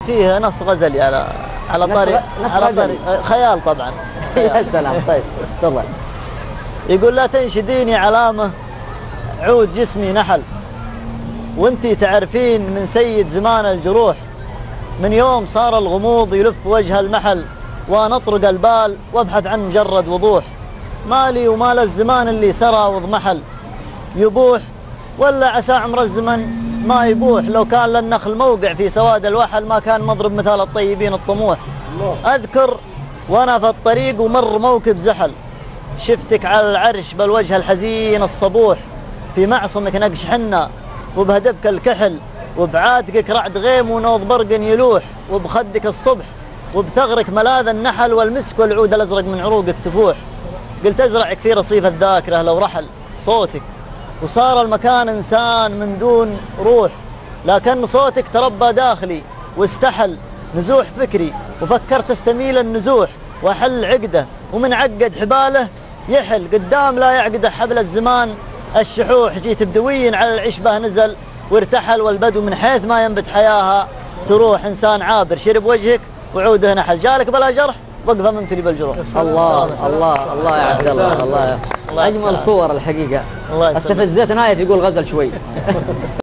فيه نص غزلي على طريق خيال طبعا. يا سلام. طيب تفضل. يقول لا تنشديني علامة عود جسمي نحل، وانتي تعرفين من سيد زمان الجروح، من يوم صار الغموض يلف وجه المحل، وانا اطرق البال وابحث عن مجرد وضوح، مالي ومال الزمان اللي سرى واضمحل، يبوح ولا عسى عمر الزمن ما يبوح، لو كان للنخل موقع في سواد الوحل ما كان مضرب مثال الطيبين الطموح. اذكر وانا في الطريق ومر موكب زحل، شفتك على العرش بالوجه الحزين الصبوح، في معصمك نقش حنة وبهدبك الكحل، وبعاتقك رعد غيم ونوض برق يلوح، وبخدك الصبح وبثغرك ملاذ النحل، والمسك والعود الازرق من عروقك تفوح. قلت ازرعك في رصيف الذاكره لو رحل صوتك وصار المكان انسان من دون روح، لكن صوتك تربى داخلي واستحل نزوح فكري، وفكرت استميل النزوح واحل عقده، ومن عقد حباله يحل قدام لا يعقده حبل الزمان الشحوح. جيت بدوي على العشبه نزل وارتحل، والبدو من حيث ما ينبت حياها تروح، انسان عابر شرب وجهك وعوده نحل، جالك بلا جرح وقفه ممتلي بالجروح. الله الله الله يا عبد الله. الله اجمل صور الحقيقه. استفزتنا يقول غزل شوي.